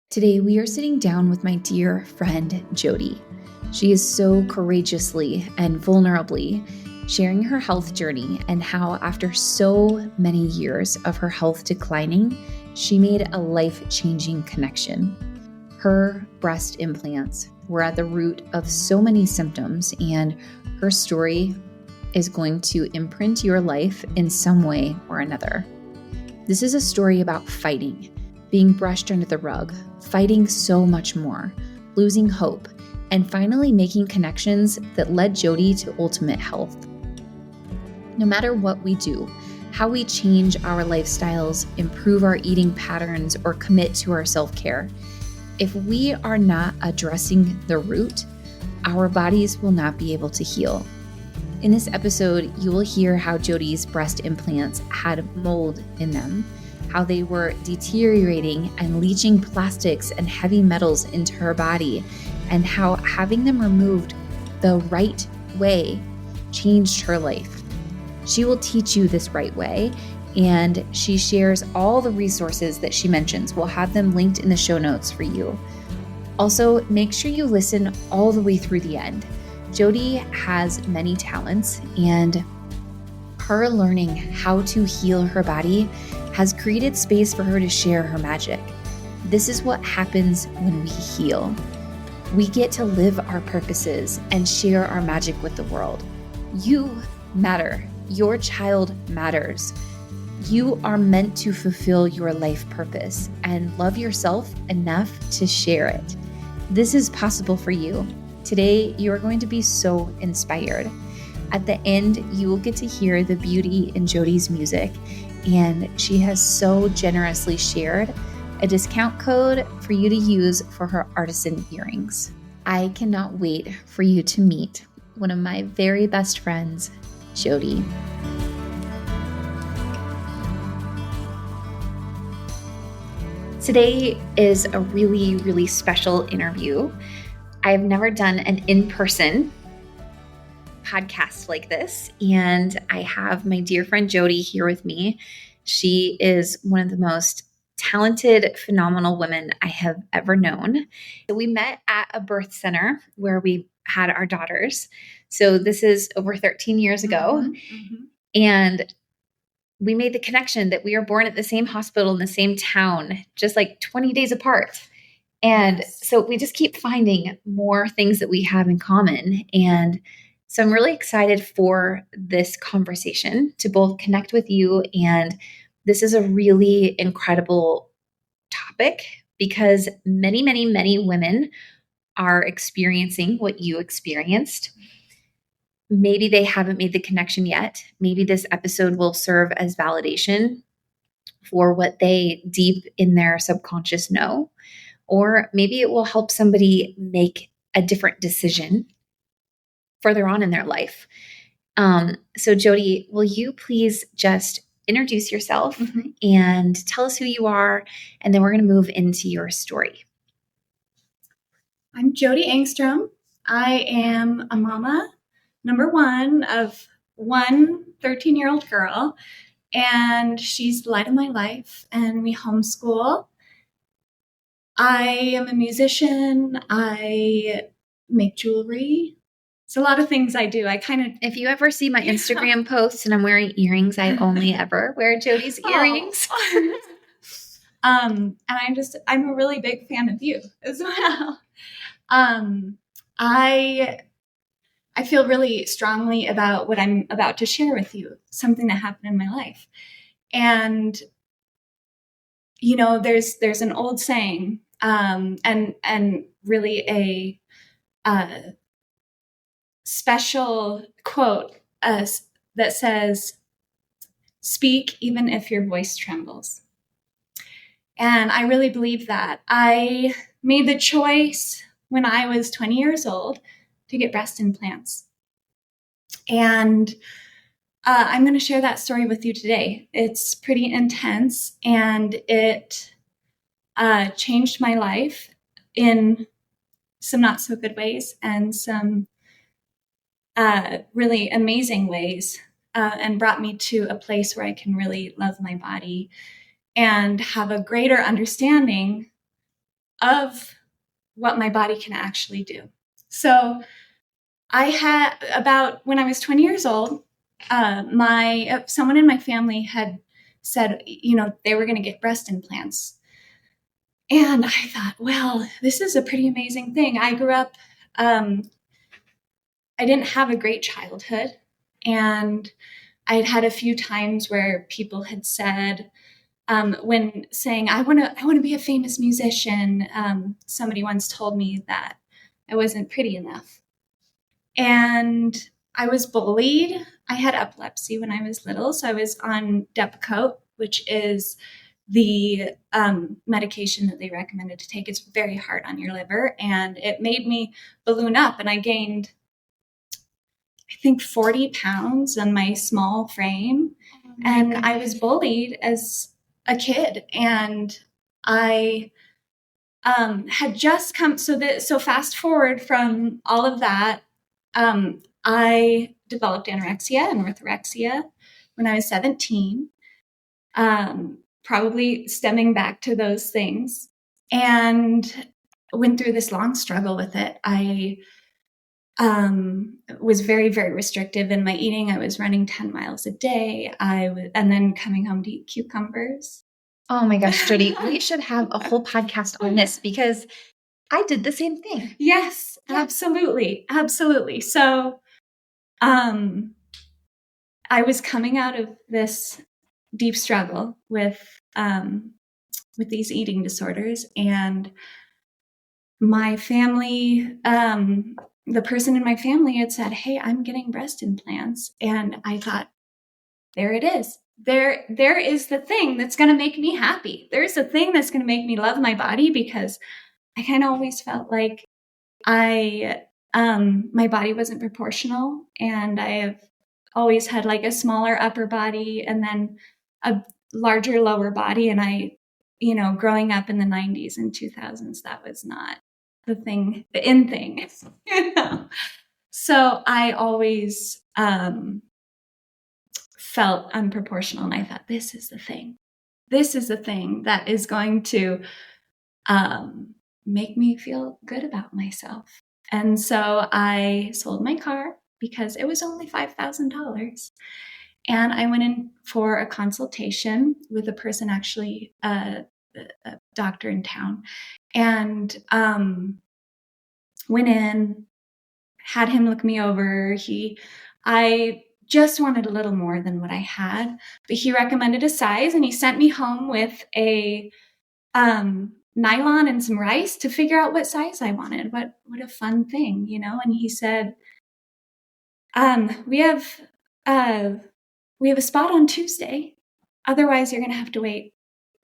Today, we are sitting down with my dear friend, Jody. She is so courageously and vulnerably sharing her health journey and how, after so many years of her health declining, she made a life-changing connection. Her breast implants were at the root of so many symptoms, and her story is going to imprint your life in some way or another. This is a story about fighting, being brushed under the rug, fighting so much more, losing hope, and finally making connections that led Jody to ultimate health. No matter what we do, how we change our lifestyles, improve our eating patterns, or commit to our self-care, if we are not addressing the root, our bodies will not be able to heal. In this episode, you will hear how Jody's breast implants had mold in them, how they were deteriorating and leaching plastics and heavy metals into her body, and how having them removed the right way changed her life. She will teach you this right way, and she shares all the resources that she mentions. We'll have them linked in the show notes for you. Also, make sure you listen all the way through the end. Jody has many talents, and her learning how to heal her body has created space for her to share her magic. This is what happens when we heal. We get to live our purposes and share our magic with the world. You matter. Your child matters. You are meant to fulfill your life purpose and love yourself enough to share it. This is possible for you. Today, you are going to be so inspired. At the end, you will get to hear the beauty in Jody's music, and she has so generously shared a discount code for you to use for her artisan earrings. I cannot wait for you to meet one of my very best friends, Jody. Today is a really, really special interview. I've never done an in-person podcast like this, and I have my dear friend Jody here with me. She is one of the most talented, phenomenal women I have ever known. So we met at a birth center where we had our daughters. So this is over 13 years ago. And we made the connection that we were born at the same hospital in the same town, just like 20 days apart. And so we just keep finding more things that we have in common. And so I'm really excited for this conversation to both connect with you. And this is a really incredible topic because many, many, many women are experiencing what you experienced. Maybe they haven't made the connection yet. Maybe this episode will serve as validation for what they deep in their subconscious know. Or maybe it will help somebody make a different decision further on in their life. So Jody, will you please just introduce yourself and tell us who you are, and then we're going to move into your story. I'm Jody Engstrom. I am a mama, number one of one 13-year-old girl, and she's the light of my life, and we homeschool. I am a musician. I make jewelry. It's a lot of things I do. If you ever see my Instagram posts and I'm wearing earrings, I only ever wear Jody's earrings. And I'm a really big fan of you as well. I feel really strongly about what I'm about to share with you, something that happened in my life. And, you know, there's an old saying, and really a special quote that says, "Speak even if your voice trembles." And I really believe that. I made the choice when I was 20 years old to get breast implants. And I'm going to share that story with you today. It's pretty intense, and it changed my life in some not so good ways and some really amazing ways, and brought me to a place where I can really love my body and have a greater understanding of what my body can actually do. So I had when I was 20 years old, someone in my family had said, they were going to get breast implants. And I thought, well, this is a pretty amazing thing. I grew up, I didn't have a great childhood. And I had a few times where people had said, when saying, I want to be a famous musician, somebody once told me that I wasn't pretty enough. And I was bullied. I had epilepsy when I was little. So I was on Depakote, which is the medication that they recommended to take. It's very hard on your liver. And it made me balloon up. And I gained, I think, 40 pounds on my small frame. And I was bullied as a kid. And I had just come. So fast forward from all of that, I developed anorexia and orthorexia when I was 17, probably stemming back to those things, and went through this long struggle with it. I was very, very restrictive in my eating. I was running 10 miles a day. And then coming home to eat cucumbers. Oh my gosh, Jody, we should have a whole podcast on this because I did the same thing. Yes, yeah. Absolutely. Absolutely. So, I was coming out of this deep struggle with these eating disorders, and my family, the person in my family had said, "Hey, I'm getting breast implants." And I thought, there it is. There is the thing that's going to make me happy. There's the thing that's going to make me love my body, because I kind of always felt like my body wasn't proportional, and I have always had like a smaller upper body and then a larger lower body. And I, growing up in the 90s and 2000s, that was not the in thing. So I always felt unproportional, and I thought, this is the thing. This is the thing that is going to make me feel good about myself. And so I sold my car because it was only $5,000. And I went in for a consultation with a person, actually a doctor in town, and went in, had him look me over. I just wanted a little more than what I had, but he recommended a size, and he sent me home with a nylon and some rice to figure out what size I wanted. What a fun thing, And he said, we have a spot on Tuesday. Otherwise, you're going to have to wait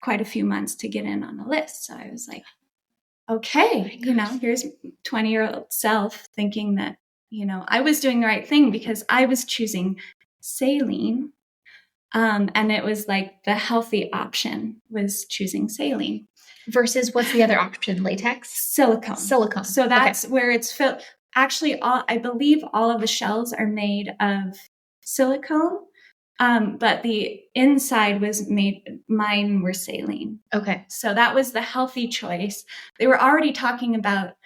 quite a few months to get in on the list. So I was like, okay, here's 20-year-old self thinking that, I was doing the right thing because I was choosing saline. And it was like the healthy option was choosing saline. Versus what's the other option? Latex? Silicone. So that's okay. Where it's filled. Actually, I believe all of the shells are made of silicone, but the inside mine were saline. Okay. So that was the healthy choice. They were already talking about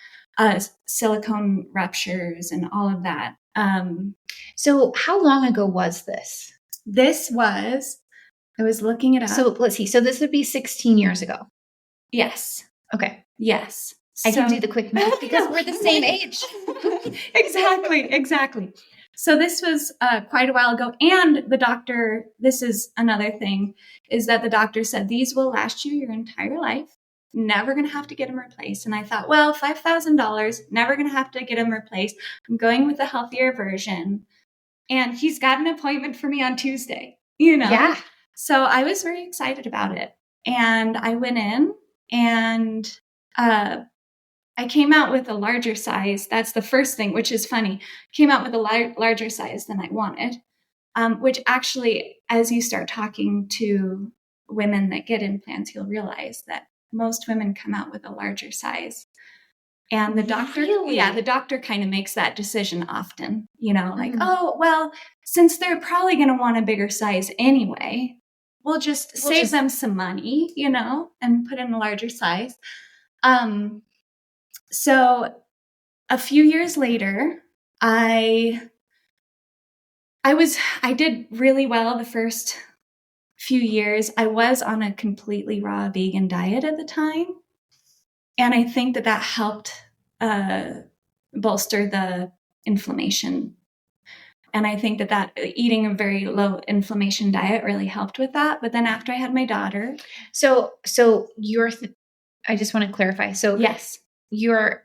silicone ruptures and all of that. So how long ago was this? I was looking it up. So let's see. So this would be 16 years ago. Yes. Okay. Yes. I can do the quick math because we're the same age. Exactly. So this was quite a while ago. And the doctor, this is another thing, is that the doctor said, these will last you your entire life. Never going to have to get them replaced. And I thought, well, $5,000, never going to have to get them replaced. I'm going with a healthier version. And he's got an appointment for me on Tuesday, Yeah. So I was very excited about it. And I went in, and I came out with a larger size. That's the first thing, which is funny. Came out with a larger size than I wanted, which actually, as you start talking to women that get implants, you'll realize that most women come out with a larger size. And the doctor, the doctor kind of makes that decision often, like, oh, well, since they're probably going to want a bigger size anyway, we'll just save them some money, and put in a larger size. So a few years later, I did really well the first few years. I was on a completely raw vegan diet at the time. And I think that helped bolster the inflammation. And I think that eating a very low inflammation diet really helped with that. But then after I had my daughter. So I just want to clarify. So yes, you're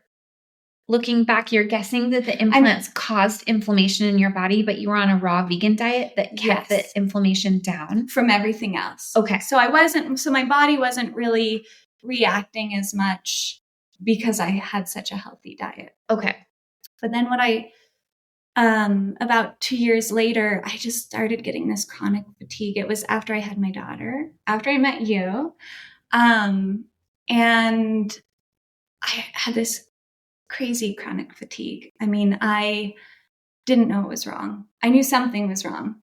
looking back, you're guessing that the implants caused inflammation in your body, but you were on a raw vegan diet that kept the inflammation down from everything else. Okay. So my body wasn't really reacting as much because I had such a healthy diet. Okay. But then about 2 years later, I just started getting this chronic fatigue. It was after I had my daughter, after I met you. And I had this crazy chronic fatigue. I mean, I didn't know it was wrong. I knew something was wrong.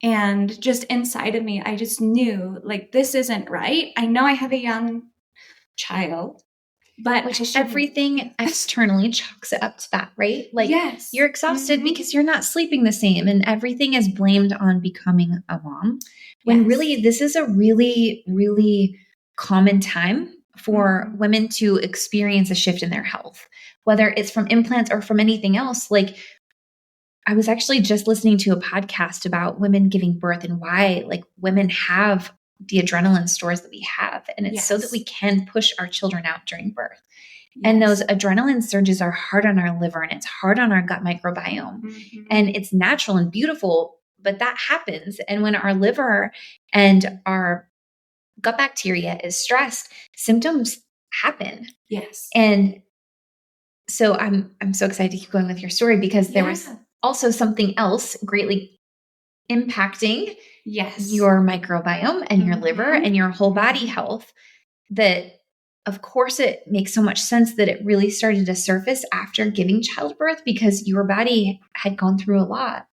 And just inside of me, I just knew, like, this isn't right. I know I have a young child, but everything externally chalks it up to that, right? Like, yes, you're exhausted because you're not sleeping the same, and everything is blamed on becoming a mom. When really, this is a really, really common time for women to experience a shift in their health, whether it's from implants or from anything else. Like, I was actually just listening to a podcast about women giving birth and why, like, women have the adrenaline stores that we have. And it's so that we can push our children out during birth. Yes. And those adrenaline surges are hard on our liver and it's hard on our gut microbiome. Mm-hmm. And it's natural and beautiful, but that happens. And when our liver and our gut bacteria is stressed, symptoms happen. Yes. And so I'm so excited to keep going with your story because there was also something else greatly impacting your microbiome and your liver and your whole body health that, of course, it makes so much sense that it really started to surface after giving childbirth because your body had gone through a lot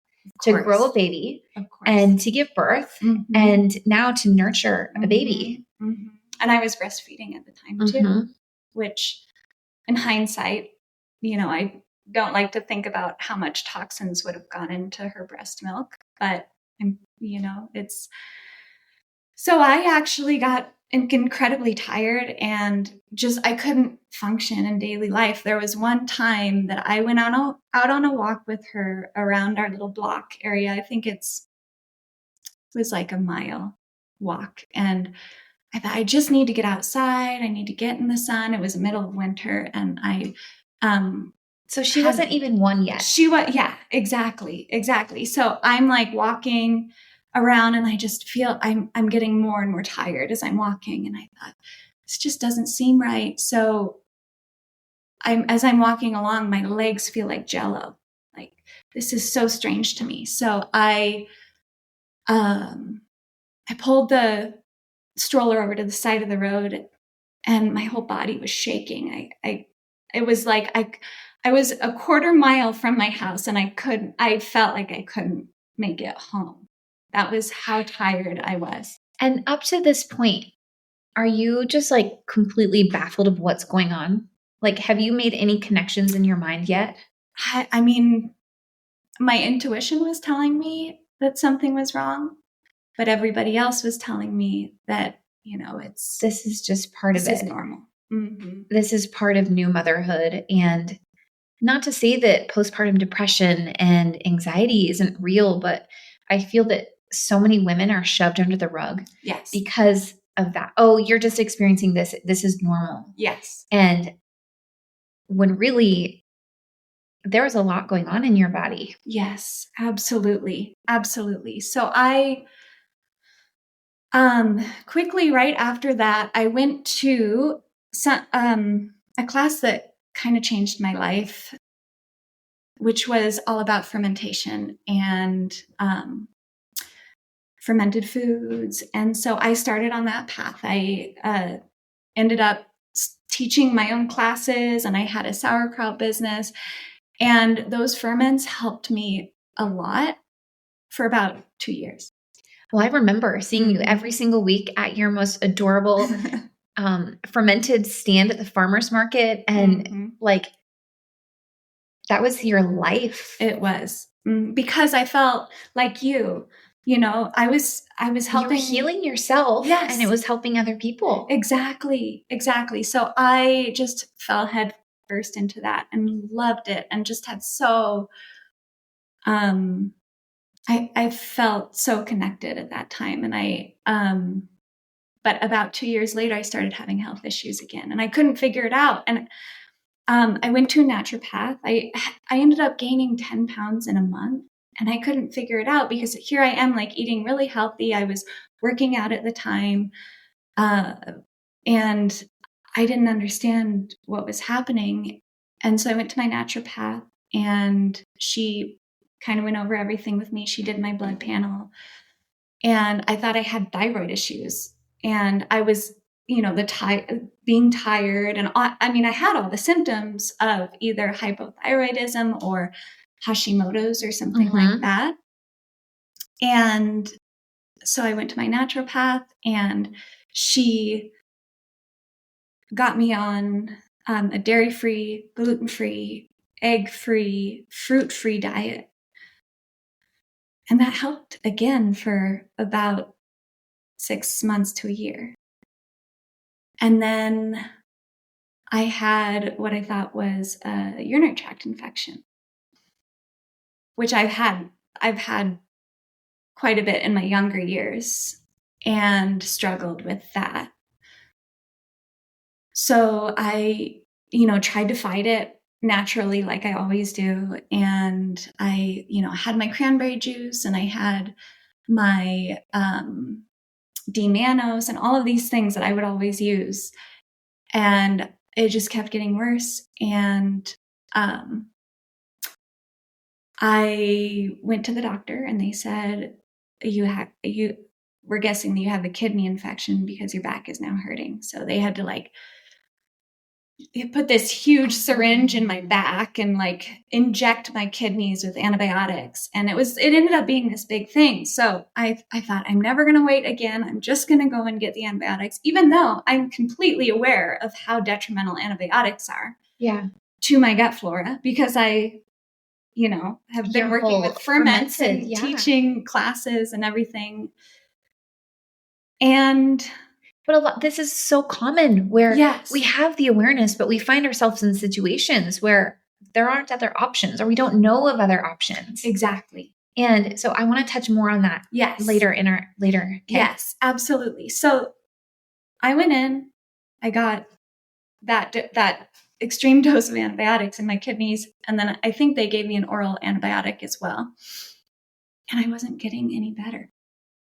to grow a baby and to give birth and now to nurture a baby. Mm-hmm. And I was breastfeeding at the time too, which in hindsight, I don't like to think about how much toxins would have gone into her breast milk, but it's, so I actually got incredibly tired and I couldn't function in daily life. There was one time that I went out on a walk with her around our little block area. I think it was like a mile walk. And I thought, I just need to get outside. I need to get in the sun. It was the middle of winter. And so she wasn't even one yet. She was, yeah, exactly. So I'm like walking around and I just feel I'm getting more and more tired as I'm walking. And I thought, this just doesn't seem right. So as I'm walking along, my legs feel like jello. Like, this is so strange to me. So I pulled the stroller over to the side of the road and my whole body was shaking. It was like I was a quarter mile from my house and I felt like I couldn't make it home. That was how tired I was. And up to this point, are you just like completely baffled of what's going on? Like, have you made any connections in your mind yet? I mean, my intuition was telling me that something was wrong, but everybody else was telling me that, this is just part of it. This is normal. Mm-hmm. This is part of new motherhood. And not to say that postpartum depression and anxiety isn't real, but I feel that so many women are shoved under the rug because of that. Oh, you're just experiencing this. This is normal. Yes. And when really there's a lot going on in your body. Yes, absolutely. Absolutely. So I quickly right after that, I went to a class that kind of changed my life, which was all about fermentation and fermented foods. And so I started on that path. I ended up teaching my own classes and I had a sauerkraut business. And those ferments helped me a lot for about 2 years. Well, I remember seeing you every single week at your most adorable fermented stand at the farmer's market. And like, that was your life. It was. Because I felt like I was helping. You were healing yourself. Yes. And it was helping other people. Exactly. So I just fell head first into that and loved it, and just had so, I felt so connected at that time. And but about 2 years later, I started having health issues again, and I couldn't figure it out. And I went to a naturopath. I ended up gaining 10 pounds in a month, and I couldn't figure it out because here I am, like, eating really healthy. I was working out at the time, and I didn't understand what was happening. And so I went to my naturopath, and she kind of went over everything with me. She did my blood panel, and I thought I had thyroid issues. And I was, being tired. And I had all the symptoms of either hypothyroidism or Hashimoto's or something like that. And so I went to my naturopath, and she got me on a dairy-free, gluten-free, egg-free, fruit-free diet. And that helped again for about 6 months to a year. And then I had what I thought was a urinary tract infection, which I've had quite a bit in my younger years and struggled with that. So I, tried to fight it naturally, like I always do. And I, had my cranberry juice, and I had my D-mannose and all of these things that I would always use. And it just kept getting worse. And I went to the doctor, and they said, we're guessing that you have a kidney infection because your back is now hurting. So they had to put this huge syringe in my back and inject my kidneys with antibiotics. And it ended up being this big thing. So I thought, I'm never going to wait again. I'm just going to go and get the antibiotics, even though I'm completely aware of how detrimental antibiotics are to my gut flora, because I, have been working with ferments and teaching classes and everything. But this is so common where we have the awareness, but we find ourselves in situations where there aren't other options, or we don't know of other options. Exactly. And so I want to touch more on that later. Okay? Yes, absolutely. So I went in, I got that extreme dose of antibiotics in my kidneys. And then I think they gave me an oral antibiotic as well. And I wasn't getting any better.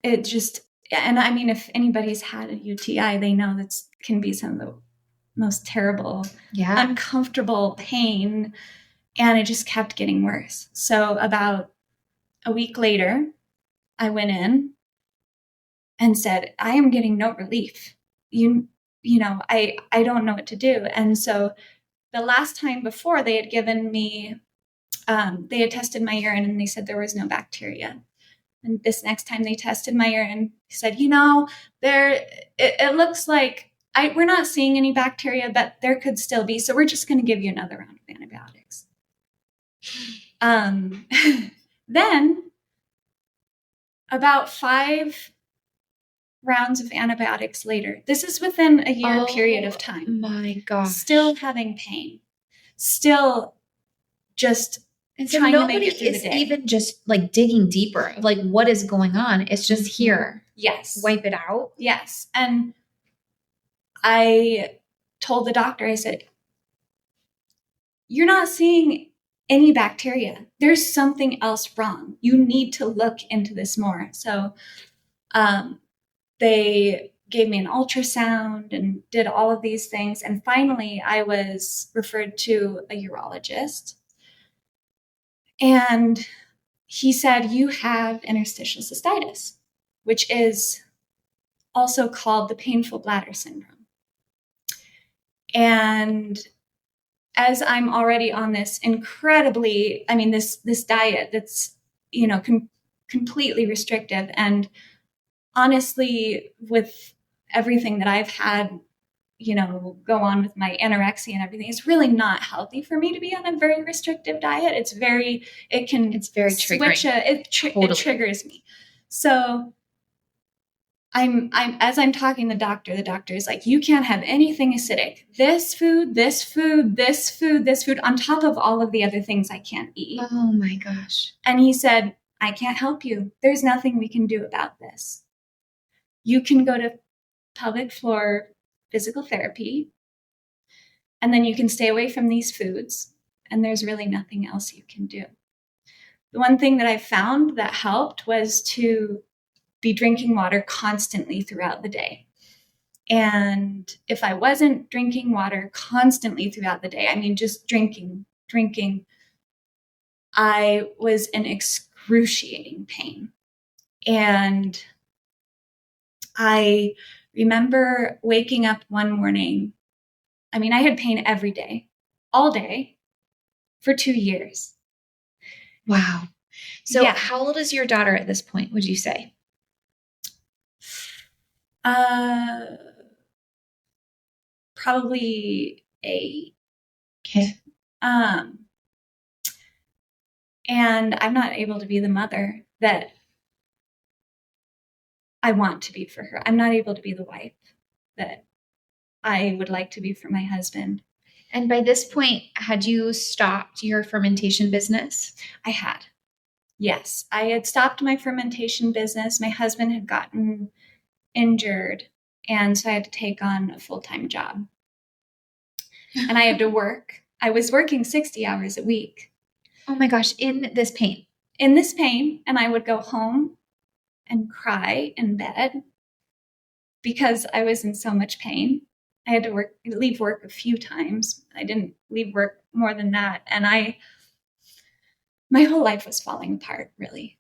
It just, and if anybody's had a UTI, they know that can be some of the most terrible, uncomfortable pain. And it just kept getting worse. So about a week later, I went in and said, I am getting no relief. I don't know what to do. And so the last time before, they had given me, they had tested my urine, and they said there was no bacteria. And this next time they tested my urine, he said, it looks like we're not seeing any bacteria, but there could still be. So we're just going to give you another round of antibiotics. Then about 5 rounds of antibiotics later, this is within a year period of time. My gosh. Still having pain. Still just trying to make it through the day. Nobody is even just digging deeper, what is going on. It's just here. Yes. Wipe it out. Yes. And I told the doctor, I said, you're not seeing any bacteria. There's something else wrong. You need to look into this more. So they gave me an ultrasound and did all of these things. And finally, I was referred to a urologist. And he said, you have interstitial cystitis, which is also called the painful bladder syndrome. And as I'm already on this incredibly, this diet that's, completely restrictive, and honestly, with everything that I've had go on with my anorexia and everything. It's really not healthy for me to be on a very restrictive diet. It's very triggering. It triggers me. So as I'm talking to the doctor is like, you can't have anything acidic. This food, this food, this food, this food, on top of all of the other things I can't eat. Oh my gosh. And he said, I can't help you. There's nothing we can do about this. You can go to pelvic floor physical therapy, and then you can stay away from these foods, and there's really nothing else you can do. The one thing that I found that helped was to be drinking water constantly throughout the day. And if I wasn't drinking water constantly throughout the day, I mean, just drinking, I was in excruciating pain. And I remember waking up one morning. I mean, I had pain every day, all day, for 2 years. Wow. So how old is your daughter at this point, would you say? Probably 8. Okay. And I'm not able to be the mother that I want to be for her. I'm not able to be the wife that I would like to be for my husband. And by this point, had you stopped your fermentation business? I had. Yes, I had stopped my fermentation business. My husband had gotten injured, and so I had to take on a full-time job. And I had to work. I was working 60 hours a week. Oh my gosh, in this pain. In this pain, and I would go home and cry in bed because I was in so much pain. I had to leave work a few times. I didn't leave work more than that. And my whole life was falling apart, really.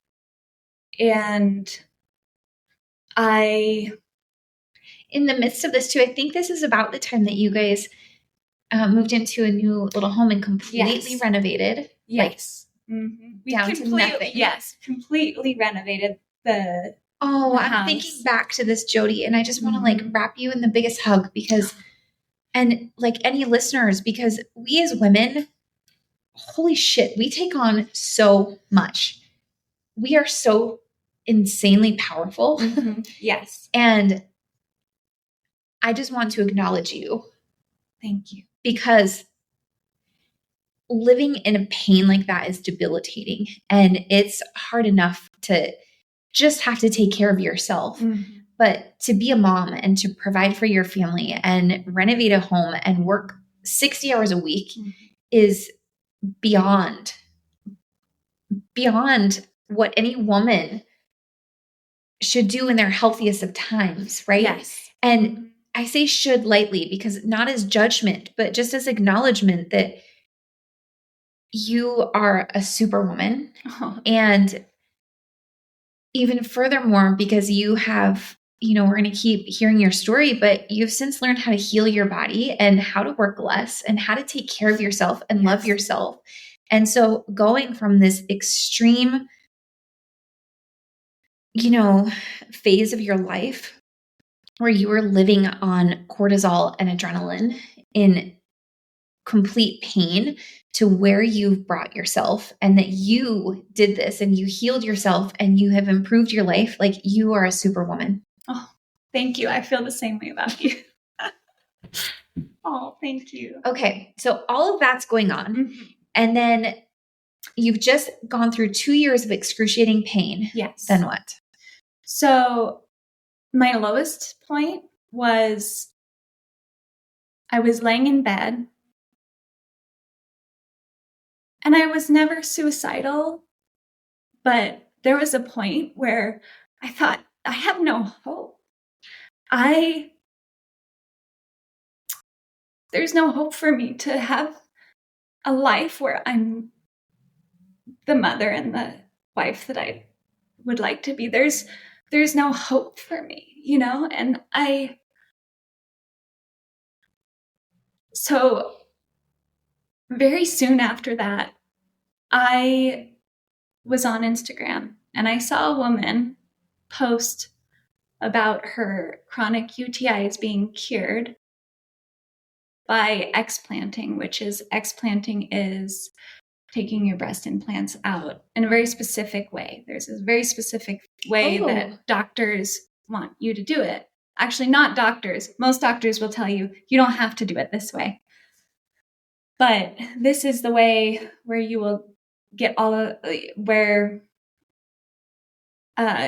And in the midst of this too, I think this is about the time that you guys moved into a new little home and completely renovated. Yes. We down to nothing. Yes, completely renovated the I'm house. thinking back to this, Jody, and I just want to wrap you in the biggest hug because, and any listeners, because we as women, holy shit, we take on so much. We are so insanely powerful. Yes. And I just want to acknowledge you. Thank you. Because living in a pain like that is debilitating, and it's hard enough to just have to take care of yourself. But to be a mom and to provide for your family and renovate a home and work 60 hours a week is beyond what any woman should do in their healthiest of times, right? Yes. And I say should lightly because not as judgment, but just as acknowledgement that you are a superwoman. And even furthermore, because you have, we're going to keep hearing your story, but you've since learned how to heal your body and how to work less and how to take care of yourself and love yourself. And so going from this extreme, phase of your life where you were living on cortisol and adrenaline in complete pain to where you've brought yourself and that you did this and you healed yourself and you have improved your life. Like you are a superwoman. Oh, thank you. I feel the same way about you. Oh, thank you. Okay. So all of that's going on. And then you've just gone through 2 years of excruciating pain. Yes. Then what? So my lowest point was I was laying in bed. And I was never suicidal, but there was a point where I thought, I have no hope. There's no hope for me to have a life where I'm the mother and the wife that I would like to be. There's no hope for me, and so very soon after that, I was on Instagram and I saw a woman post about her chronic UTIs being cured by explanting, which is explanting is taking your breast implants out in a very specific way. There's a very specific way that doctors want you to do it. Actually, not doctors. Most doctors will tell you, you don't have to do it this way. But this is the way where you will get where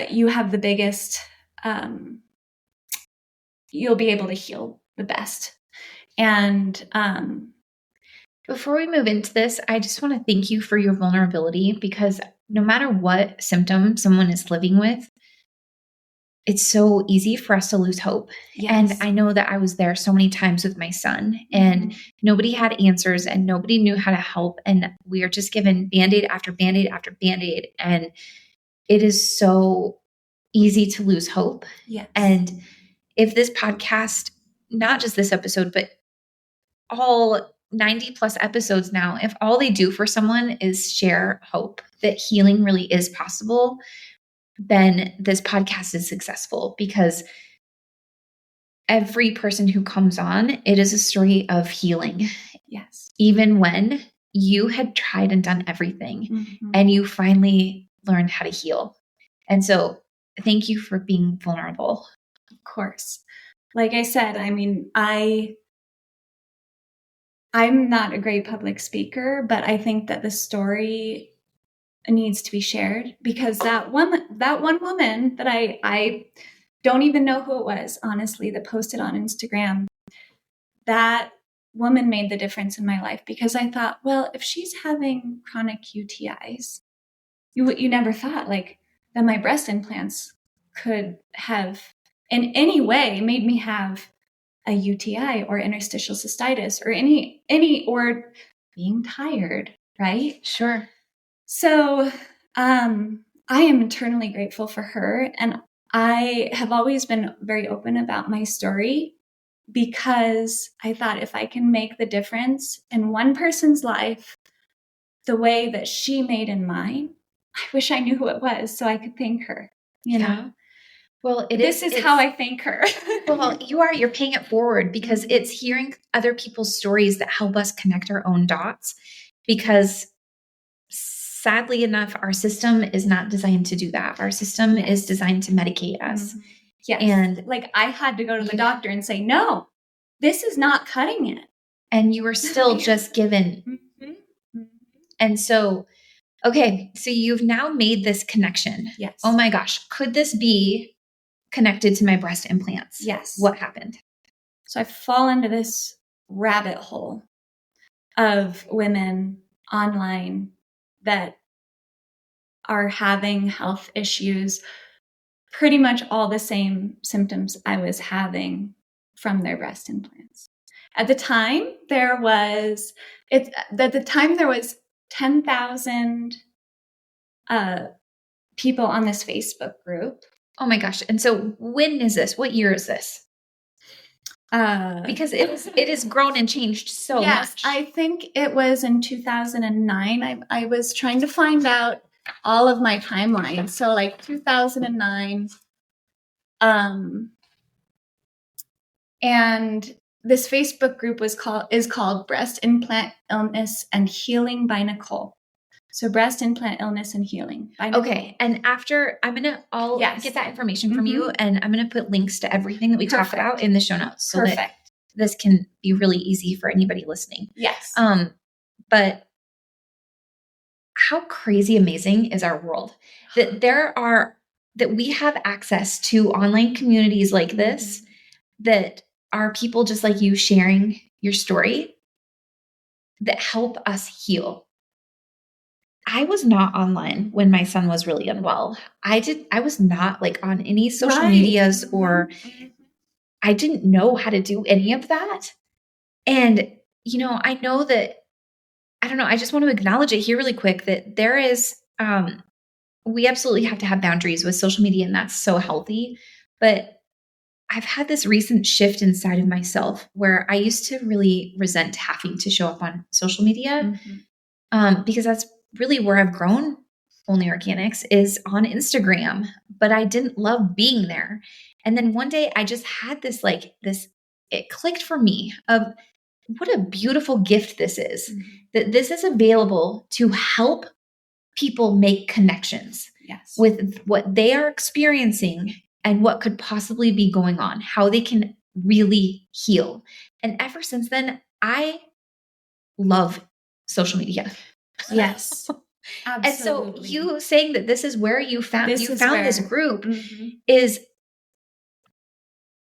you have the biggest, you'll be able to heal the best. And before we move into this, I just want to thank you for your vulnerability, because no matter what symptom someone is living with, it's so easy for us to lose hope. yes. And I know that I was there so many times with my son, and nobody had answers and nobody knew how to help. And we are just given Band-Aid after Band-Aid after Band-Aid. And it is so easy to lose hope. Yes. And if this podcast, not just this episode, but all 90 plus episodes now, if all they do for someone is share hope that healing really is possible, then this podcast is successful, because every person who comes on, it is a story of healing. Yes. Even when you had tried and done everything and you finally learned how to heal. And so thank you for being vulnerable. Of course. Like I said, I mean, I'm not a great public speaker, but I think that the story needs to be shared, because that one woman that I don't even know who it was, honestly, that posted on Instagram, that woman made the difference in my life, because I thought, well, if she's having chronic UTIs, you never thought like that my breast implants could have in any way made me have a UTI or interstitial cystitis or any or being tired, right? Sure. So I am eternally grateful for her. And I have always been very open about my story, because I thought if I can make the difference in one person's life the way that she made in mine, I wish I knew who it was so I could thank her, you know? Well, this is how I thank her. Well, you're paying it forward, because it's hearing other people's stories that help us connect our own dots, because sadly enough, our system is not designed to do that. Our system is designed to medicate us. Yes. And like I had to go to the doctor and say, no, this is not cutting it. And you were still just given. And so, okay, so you've now made this connection. Yes. Oh my gosh, could this be connected to my breast implants? Yes. What happened? So I fall into this rabbit hole of women online that are having health issues, pretty much all the same symptoms I was having from their breast implants. At the time, there was 10,000 people on this Facebook group. Oh my gosh. And so when is this? What year is this? Because it has grown and changed so much. I think it was in 2009. I was trying to find out all of my timelines. So like 2009. And this Facebook group is called Breast Implant Illness and Healing by Nicole. So breast implant illness and healing. Okay. And after I'll get that information from you, and I'm going to put links to everything that we talk about in the show notes, so that this can be really easy for anybody listening. Yes. But how crazy amazing is our world that we have access to online communities like this, that are people just like you sharing your story that help us heal. I was not online when my son was really unwell. I was not like on any social medias, or I didn't know how to do any of that. And, I know that, I don't know, I just want to acknowledge it here really quick, that there is, we absolutely have to have boundaries with social media, and that's so healthy. But I've had this recent shift inside of myself where I used to really resent having to show up on social media, because that's really where I've grown Only Organics, is on Instagram, but I didn't love being there. And then one day I just had it clicked for me of, what a beautiful gift this is, Mhm. that this is available to help people make connections Yes. with what they are experiencing and what could possibly be going on, how they can really heal. And ever since then, I love social media. Yes. And so Absolutely. you saying that this is where you found This this group Mhm. is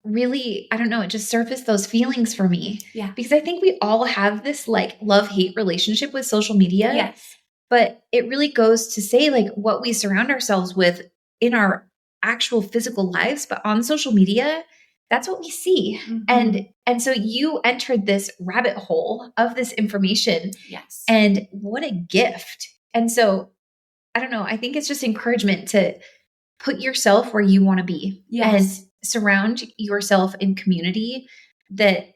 really, I don't know, it just surfaced those feelings for me. Yeah. Because I think we all have this like love-hate relationship with social media. Yes. But it really goes to say like what we surround ourselves with in our actual physical lives, but on social media, that's what we see. Mhm. And so you entered this rabbit hole of this information, Yes. and what a gift. And so I don't know, I think it's just encouragement to put yourself where you want to be. Yes. And surround yourself in community that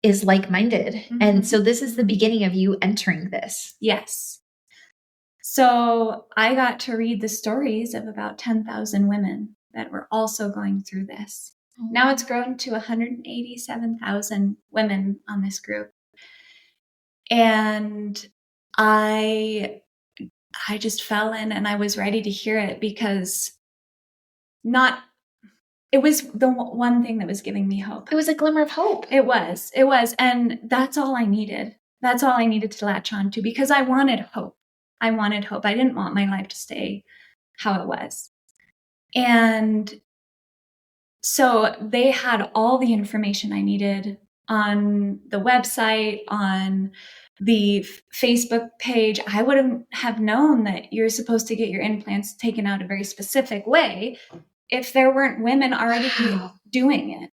is like-minded. And so this is the beginning of you entering this. Yes. So I got to read the stories of about 10,000 women that were also going through this. Now it's grown to 187,000 women on this group. And I just fell in, and I was ready to hear it, because it was the one thing that was giving me hope. It was a glimmer of hope. It was. And that's all I needed. That's all I needed to latch on to, because I wanted hope. I didn't want my life to stay how it was. And so they had all the information I needed on the website, on the Facebook page. I wouldn't have known that you're supposed to get your implants taken out a very specific way if there weren't women already doing it.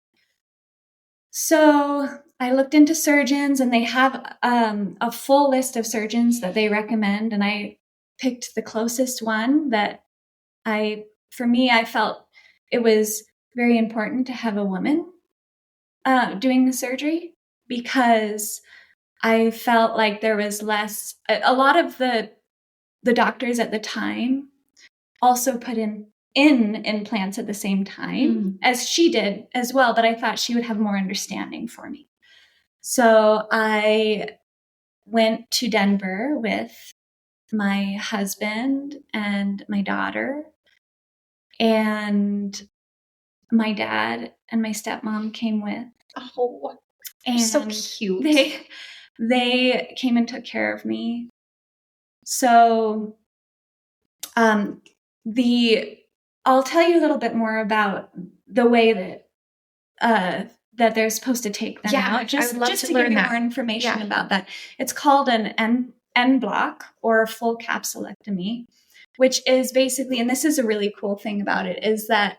So I looked into surgeons, and they have a full list of surgeons that they recommend. And I picked the closest one that I felt it was very important to have a woman doing the surgery, because I felt like there was less, a lot of the doctors at the time also put in implants at the same time as she did as well, but I thought she would have more understanding for me. So I went to Denver with my husband and my daughter, and my dad and my stepmom came with. Oh, and so cute. They came and took care of me. So I'll tell you a little bit more about the way that they're supposed to take them out. I would love just to to learn give you that. more information about that. It's called an N block, or full capsulectomy, which is basically, and this is a really cool thing about it, is that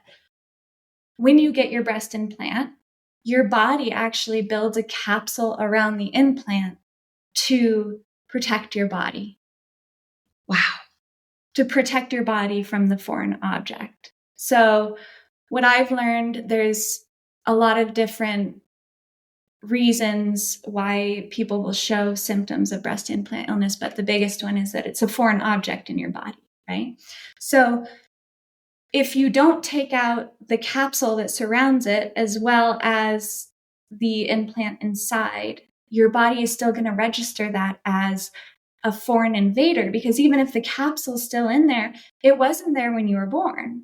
when you get your breast implant, your body actually builds a capsule around the implant to protect your body. Wow. To protect your body from the foreign object. So what I've learned, there's a lot of different reasons why people will show symptoms of breast implant illness, but the biggest one is that it's a foreign object in your body, right? So if you don't take out the capsule that surrounds it, as well as the implant inside, your body is still going to register that as a foreign invader, because even if the capsule's still in there, it wasn't there when you were born.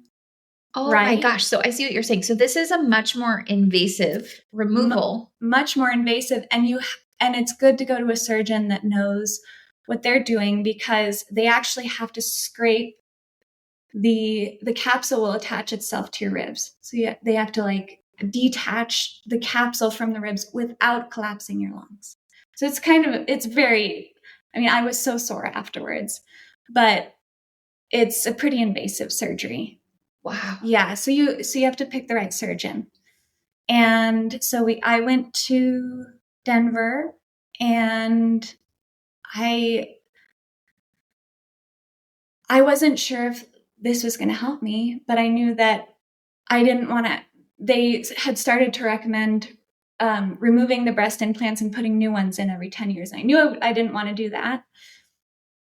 Oh right? my gosh. So I see what you're saying. So this is a much more invasive removal. Much more invasive. And it's good to go to a surgeon that knows what they're doing, because they actually have to scrape the capsule will attach itself to your ribs. So they have to like detach the capsule from the ribs without collapsing your lungs. So it's very, I was so sore afterwards, but it's a pretty invasive surgery. Wow. Yeah. So you have to pick the right surgeon. And so I went to Denver, and I wasn't sure if this was going to help me, but I knew that I didn't want to. They had started to recommend removing the breast implants and putting new ones in every 10 years. And I knew I didn't want to do that.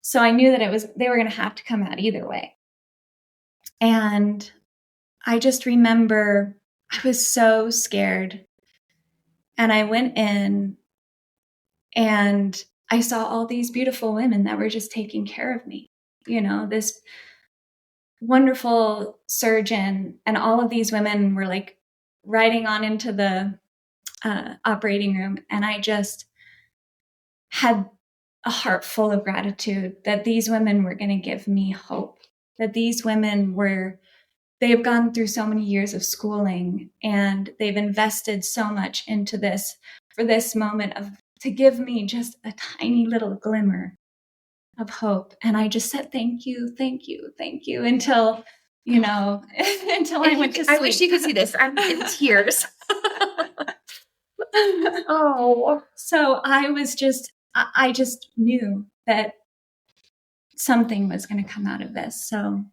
So I knew that they were going to have to come out either way. And I just remember I was so scared. And I went in, And I saw all these beautiful women that were just taking care of me. This wonderful surgeon, and all of these women were like riding on into the operating room. And I just had a heart full of gratitude that these women were going to give me hope, that these women they've gone through so many years of schooling, and they've invested so much into this for this moment to give me just a tiny little glimmer of hope. And I just said, thank you, thank you, thank you, until, until I went to sleep. I wish you could see this. I'm in tears. Oh. So I just knew that something was going to come out of this. So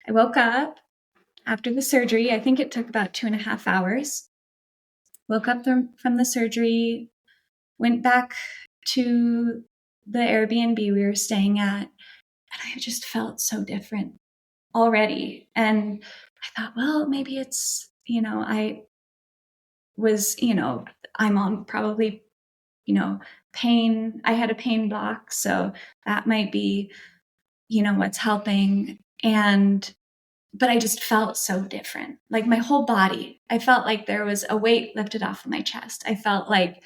I woke up after the surgery. I think it took about 2.5 hours. Woke up from the surgery, went back to the Airbnb we were staying at, and I just felt so different already. And I thought, well, maybe it's, I'm on probably, pain. I had a pain block, so that might be, what's helping. But I just felt so different. Like my whole body, I felt like there was a weight lifted off of my chest. I felt like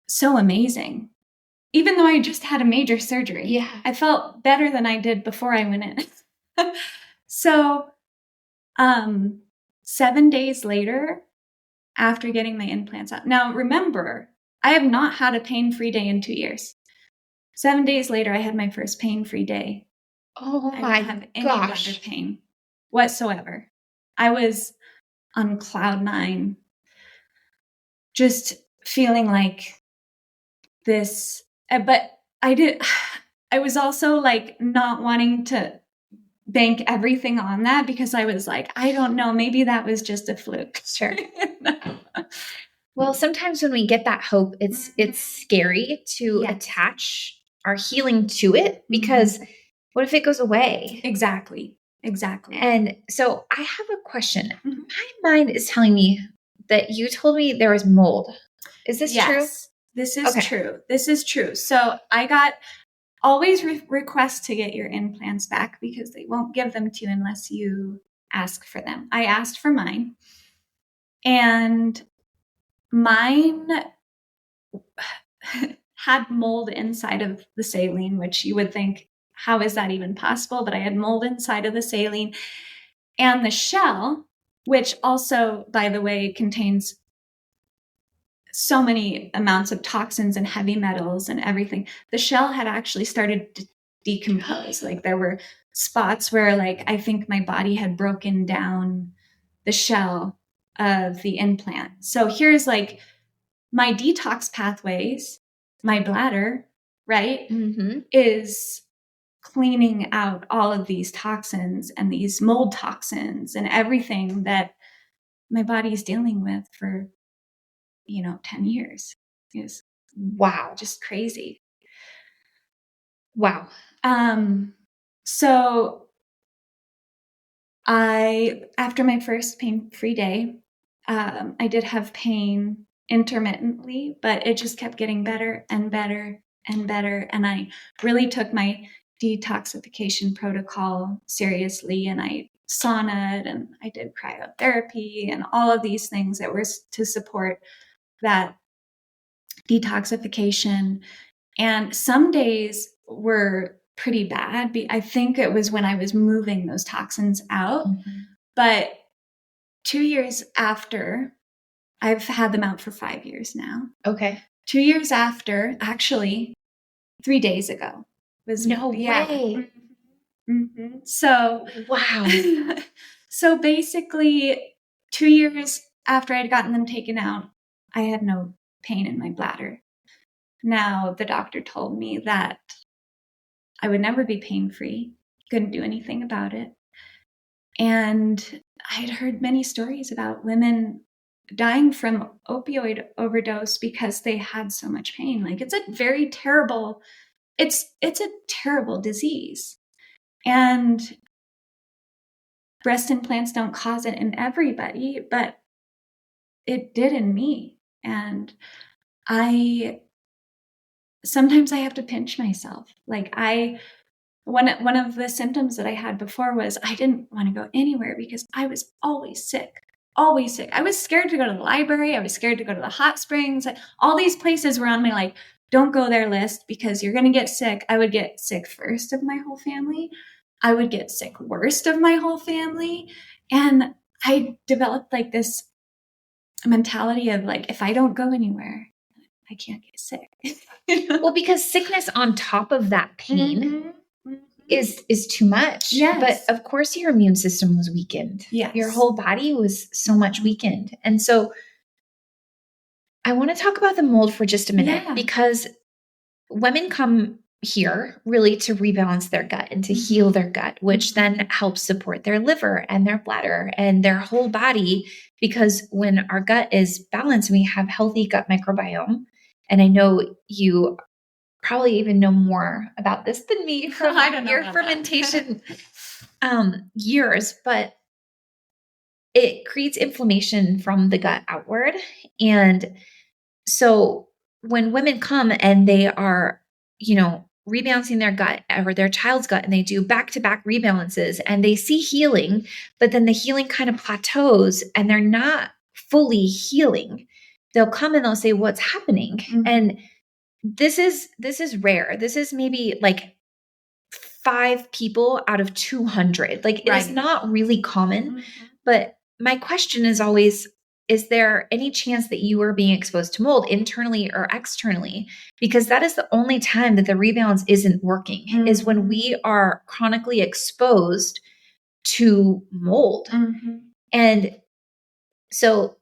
so amazing. Even though I just had a major surgery. Yeah. I felt better than I did before I went in. So, 7 days later, after getting my implants out. Now, remember, I have not had a pain-free day in 2 years. 7 days later, I had my first pain-free day. Oh I my didn't have any gosh. bladder pain whatsoever. I was on cloud 9, just feeling like this. But I was also like not wanting to bank everything on that, because I was like, I don't know, maybe that was just a fluke. Sure. Well, sometimes when we get that hope, it's scary to attach our healing to it, because what if it goes away? Exactly. And so I have a question. My mind is telling me that you told me there was mold. Is this true? This is true. This is true. So I got always request to get your implants back, because they won't give them to you unless you ask for them. I asked for mine, and mine had mold inside of the saline, which you would think, how is that even possible? But I had mold inside of the saline, and the shell, which also, by the way, contains so many amounts of toxins and heavy metals and everything. The shell had actually started to decompose. Like there were spots where, like, I think my body had broken down the shell of the implant. So here's like my detox pathways, my bladder, right, is cleaning out all of these toxins and these mold toxins and everything that my body's dealing with for 10 years. Is wow, just crazy. Wow. So after my first pain-free day, I did have pain intermittently, but it just kept getting better and better and better. And I really took my detoxification protocol seriously, and I saunaed, and I did cryotherapy and all of these things that were to support that detoxification. And some days were pretty bad. I think it was when I was moving those toxins out. But 2 years after, I've had them out for 5 years now. Okay. 2 years after, actually, 3 days ago was way. So wow. So basically, 2 years after I'd gotten them taken out, I had no pain in my bladder. Now, the doctor told me that I would never be pain-free, couldn't do anything about it. And I had heard many stories about women dying from opioid overdose because they had so much pain. Like, it's a very terrible, it's a terrible disease. And breast implants don't cause it in everybody, but it did in me. And sometimes I have to pinch myself. Like one of the symptoms that I had before was I didn't want to go anywhere because I was always sick. Always sick. I was scared to go to the library. I was scared to go to the hot springs. All these places were on my like, don't go there list because you're going to get sick. I would get sick first of my whole family. I would get sick worst of my whole family. And I developed like this mentality of like, if I don't go anywhere, I can't get sick. Well, because sickness on top of that pain Mm-hmm. is too much. Yes. But of course your immune system was weakened. Yes. Your whole body was so much weakened. And so I want to talk about the mold for just a minute because women come here really to rebalance their gut and to heal their gut, which then helps support their liver and their bladder and their whole body. Because when our gut is balanced, we have healthy gut microbiome. And I know you probably even know more about this than me from your fermentation years, but it creates inflammation from the gut outward. And so when women come and they are, rebalancing their gut or their child's gut, and they do back-to-back rebalances and they see healing, but then the healing kind of plateaus and they're not fully healing, they'll come and they'll say, what's happening? And this is rare. This is maybe like 5 people out of 200. Like it is not really common, but my question is always, is there any chance that you are being exposed to mold internally or externally? Because that is the only time that the rebalance isn't working, is when we are chronically exposed to mold. And so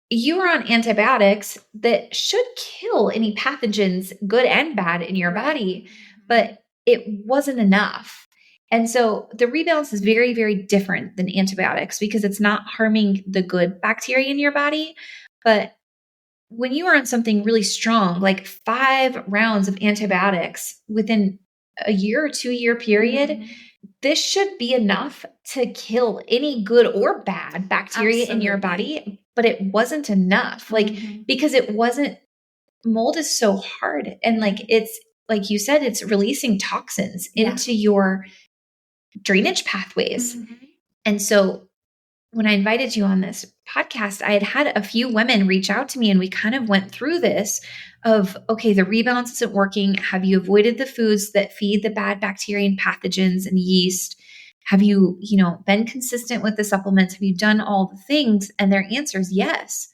you are on antibiotics that should kill any pathogens, good and bad, in your body, but it wasn't enough. And so the rebalance is very, very different than antibiotics because it's not harming the good bacteria in your body. But when you are on something really strong, like 5 rounds of antibiotics within a year or 2-year period, this should be enough to kill any good or bad bacteria in your body, but it wasn't enough. Like, because it wasn't, mold is so hard. And like, it's like you said, it's releasing toxins into your drainage pathways. And so when I invited you on this podcast, I had a few women reach out to me and we kind of went through this of, okay, the rebalance isn't working. Have you avoided the foods that feed the bad bacteria and pathogens and yeast? Have you, been consistent with the supplements? Have you done all the things? And their answer is yes.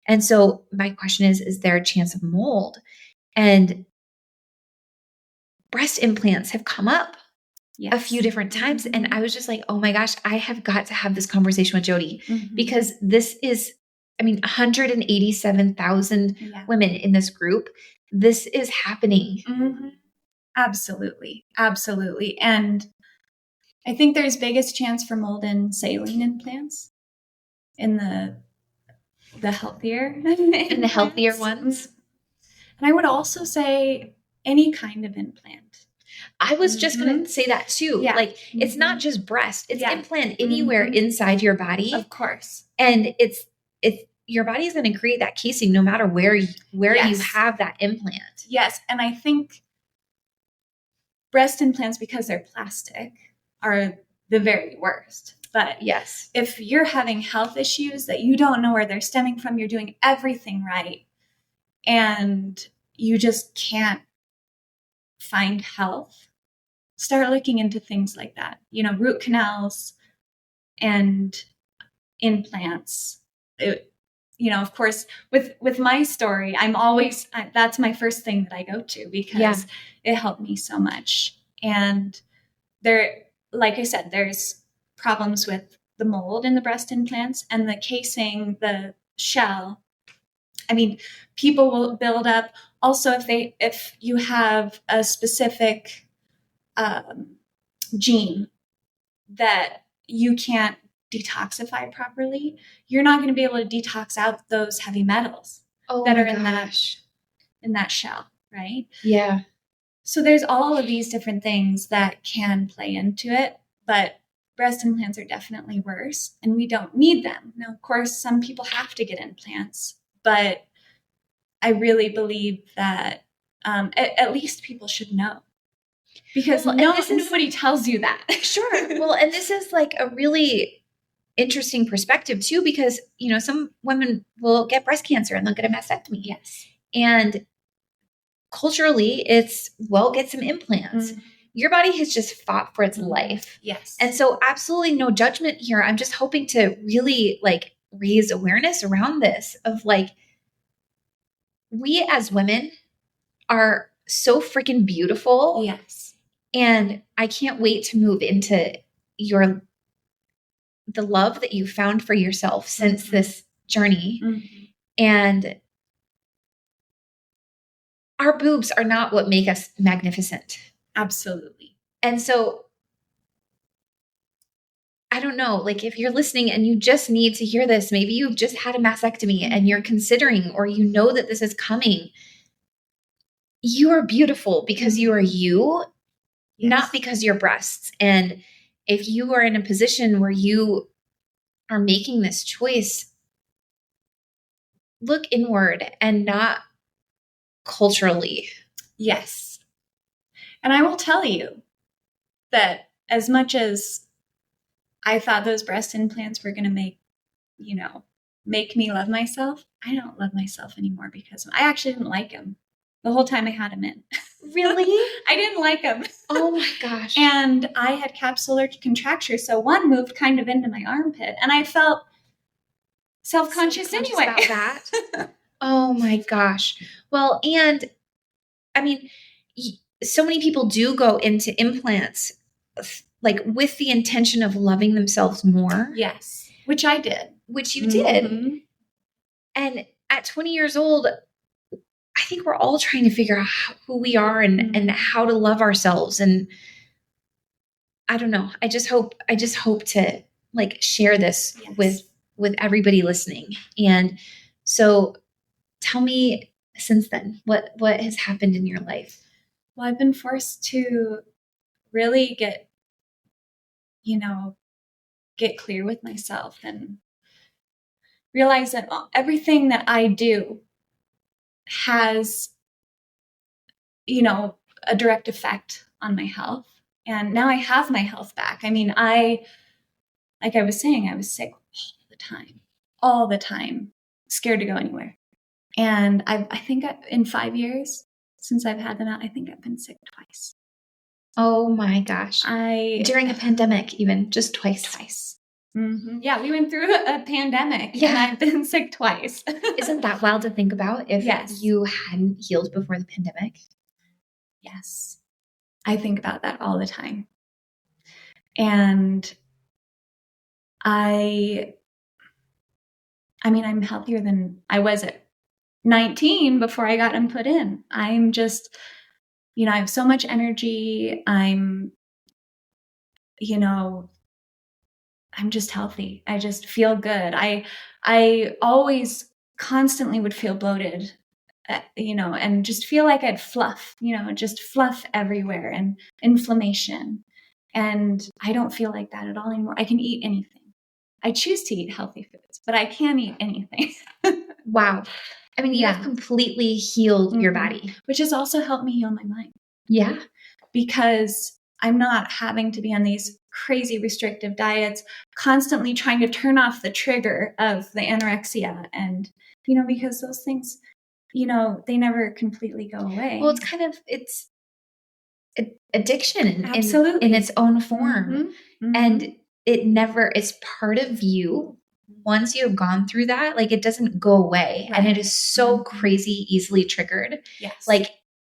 And so my question is there a chance of mold? And breast implants have come up a few different times. And I was just like, oh my gosh, I have got to have this conversation with Jody because this is, 187,000 women in this group. This is happening. Absolutely. Absolutely. And I think there's biggest chance for mold in saline implants, in the healthier in the healthier ones. And I would also say any kind of implant. I was just going to say that too. Like it's not just breast, it's implant anywhere inside your body. Of course. And it's your body is going to create that casing no matter where you have that implant. Yes. And I think breast implants, because they're plastic, are the very worst. But if you're having health issues that you don't know where they're stemming from, you're doing everything right, and you just can't find health, start looking into things like that. Root canals and implants. Of course, with my story, I'm always, that's my first thing that I go to because it helped me so much. And there, like I said, there's problems with the mold in the breast implants and the casing, the shell. People will build up. Also, if you have a specific gene that you can't detoxify properly, you're not going to be able to detox out those heavy metals that are in that shell, right? Yeah. So there's all of these different things that can play into it, but breast implants are definitely worse, and we don't need them. Now, of course, some people have to get implants, but I really believe that at least people should know. Because nobody tells you that. Sure. Well, and this is like a really interesting perspective too, because, some women will get breast cancer and they'll get a mastectomy. Yes. And culturally it's, well, get some implants. Mm-hmm. Your body has just fought for its life. Yes. And so absolutely no judgment here. I'm just hoping to really like raise awareness around this of like, we as women are so freaking beautiful. Yes. And I can't wait to move into the love that you found for yourself since mm-hmm. this journey. Mm-hmm. And our boobs are not what make us magnificent. Absolutely. And so I don't know, like if you're listening and you just need to hear this, maybe you've just had a mastectomy and you're considering, or you know that this is coming. You are beautiful because you are you, yes. Not because you're breasts. And if you are in a position where you are making this choice, look inward and not culturally. Yes. And I will tell you that as much as I thought those breast implants were going to make me love myself, I don't love myself anymore because I actually didn't like them the whole time I had them in. Really? I didn't like them. Oh my gosh. And I had capsular contractures. So one moved kind of into my armpit and I felt self-conscious anyway. About that. Oh my gosh. Well, and I mean, so many people do go into implants like with the intention of loving themselves more. Yes. Which I did. Which you did. Mm-hmm. And at 20 years old, I think we're all trying to figure out who we are and how to love ourselves. And I don't know. I just hope to like share this yes. with everybody listening. And so tell me since then, what has happened in your life? Well, I've been forced to really get clear with myself and realize that everything that I do has, a direct effect on my health. And now I have my health back. I mean, like I was saying, I was sick all the time, scared to go anywhere. And I think in 5 years since I've had them out, I think I've been sick twice. Oh my gosh. During a pandemic, even just twice. Mm-hmm. Yeah, we went through a pandemic and I've been sick twice. Isn't that wild to think about if yes. you hadn't healed before the pandemic? Yes. I think about that all the time. And I'm healthier than I was at 19 before I got them put in. I'm just, I have so much energy. I'm just healthy. I just feel good. I always constantly would feel bloated, and just feel like I'd fluff, just fluff everywhere and inflammation. And I don't feel like that at all anymore. I can eat anything. I choose to eat healthy foods, but I can eat anything. Wow. I mean, you have completely healed your body. Which has also helped me heal my mind. Yeah. Because I'm not having to be on these crazy restrictive diets, constantly trying to turn off the trigger of the anorexia. And, because those things, they never completely go away. Well, it's addiction in its own form. Mm-hmm. Mm-hmm. And it's part of you. Once you have gone through that, like it doesn't go away. Right. And it is so crazy easily triggered. Yes. Like,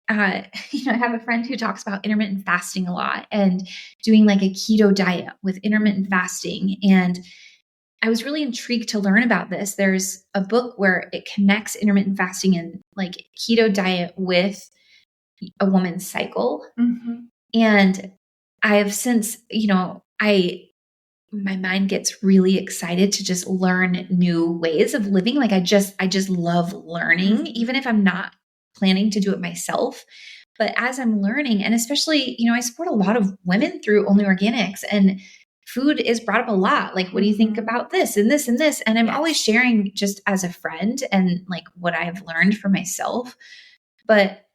I have a friend who talks about intermittent fasting a lot and doing like a keto diet with intermittent fasting. And I was really intrigued to learn about this. There's a book where it connects intermittent fasting and like keto diet with a woman's cycle. Mm-hmm. And I have since, my mind gets really excited to just learn new ways of living. Like I just love learning, even if I'm not planning to do it myself. But as I'm learning, and especially, I support a lot of women through Only Organics, and food is brought up a lot. Like, what do you think about this and this and this? And I'm always sharing just as a friend and like what I've learned for myself. But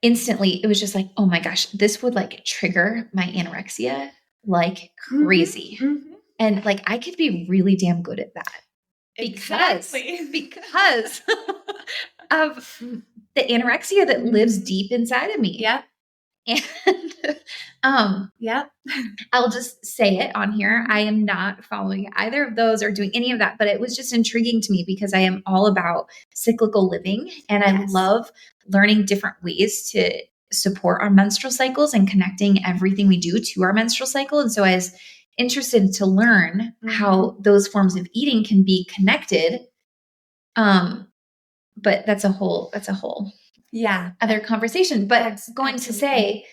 instantly it was just like, oh my gosh, this would like trigger my anorexia like crazy. And like, I could be really damn good at that because of the anorexia that lives deep inside of me. Yeah. And I'll just say it on here. I am not following either of those or doing any of that, but it was just intriguing to me because I am all about cyclical living and I love learning different ways to support our menstrual cycles and connecting everything we do to our menstrual cycle. And so I was interested to learn how those forms of eating can be connected. But that's a whole other conversation. But going to say,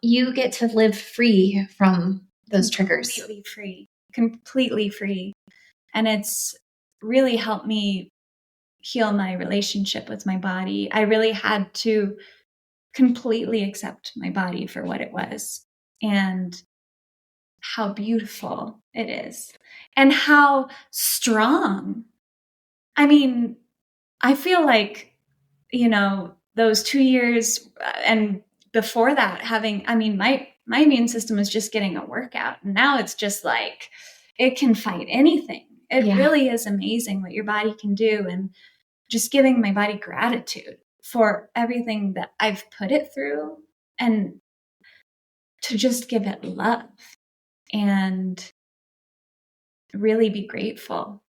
you get to live free from those triggers. Completely free. And it's really helped me heal my relationship with my body. I really had to completely accept my body for what it was and how beautiful it is and how strong. I mean, I feel like, those 2 years and before that my immune system was just getting a workout. And now it's just like, it can fight anything. It really is amazing what your body can do. And just giving my body gratitude for everything that I've put it through and to just give it love and really be grateful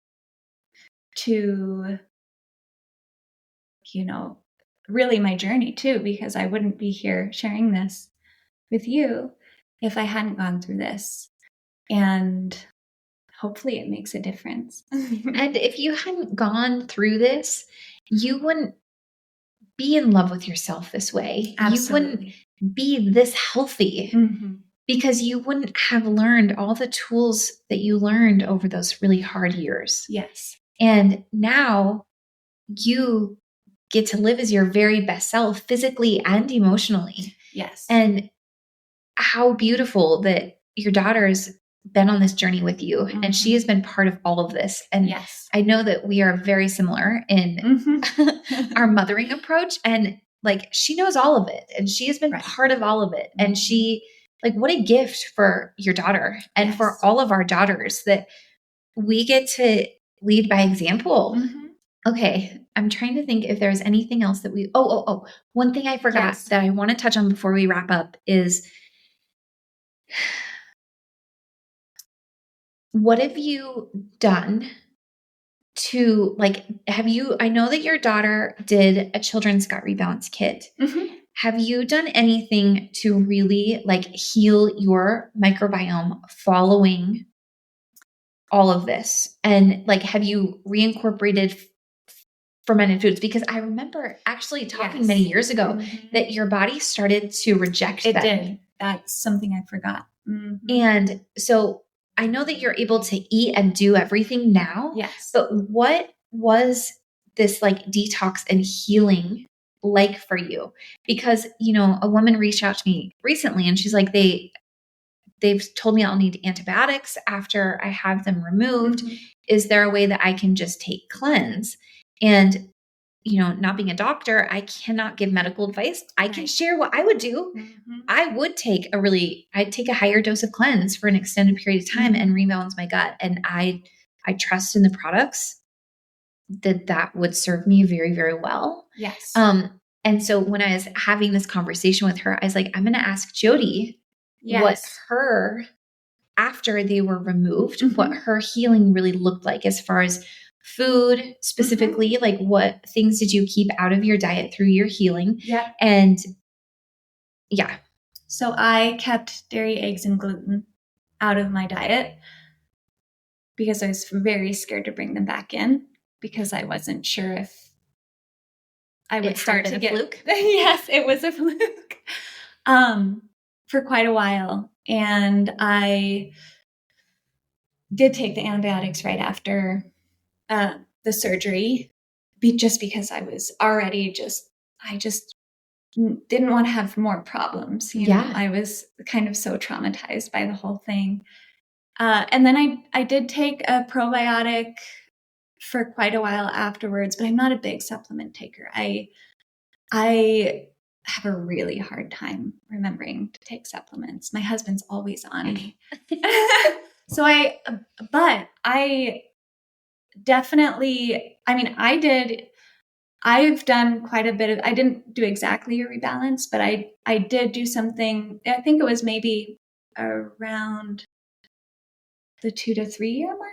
to, really my journey too, because I wouldn't be here sharing this with you if I hadn't gone through this. And hopefully it makes a difference. And if you hadn't gone through this, you wouldn't be in love with yourself this way. Absolutely. You wouldn't be this healthy because you wouldn't have learned all the tools that you learned over those really hard years. Yes. And now you get to live as your very best self physically and emotionally. Yes. And how beautiful that your daughter's been on this journey with you and she has been part of all of this. And I know that we are very similar in our mothering approach, and like, she knows all of it and she has been part of all of it. And she, like, what a gift for your daughter and for all of our daughters that we get to lead by example. Okay. I'm trying to think if there's anything else that one thing I forgot that I want to touch on before we wrap up is, what have you done to, like, I know that your daughter did a children's gut rebalance kit. Have you done anything to really like heal your microbiome following all of this? And like, have you reincorporated fermented foods? Because I remember actually talking many years ago that your body started to reject them. It did. That's something I forgot. And so I know that you're able to eat and do everything now. Yes. But what was this like detox and healing like for you? Because, a woman reached out to me recently and she's like, they've told me I'll need antibiotics after I have them removed. Is there a way that I can just take cleanse? And, not being a doctor, I cannot give medical advice. I can share what I would do. I would take I'd take a higher dose of cleanse for an extended period of time and rebalance my gut. And I trust in the products that would serve me very, very well. Yes. And so when I was having this conversation with her, I was like, I'm going to ask Jody what her, after they were removed, what her healing really looked like as far as food specifically, like what things did you keep out of your diet through your healing? And so I kept dairy, eggs, and gluten out of my diet because I was very scared to bring them back in because I wasn't sure if I would start to get a fluke. Yes, it was a fluke for quite a while. And I did take the antibiotics right after the surgery, just because I was already I just didn't want to have more problems. You know, I was kind of so traumatized by the whole thing. And then I did take a probiotic for quite a while afterwards, but I'm not a big supplement taker. I have a really hard time remembering to take supplements. My husband's always on me. But I definitely, I mean, I've done quite a bit of, I didn't do exactly a rebalance, but I did do something, I think it was maybe around the 2 to 3 year mark.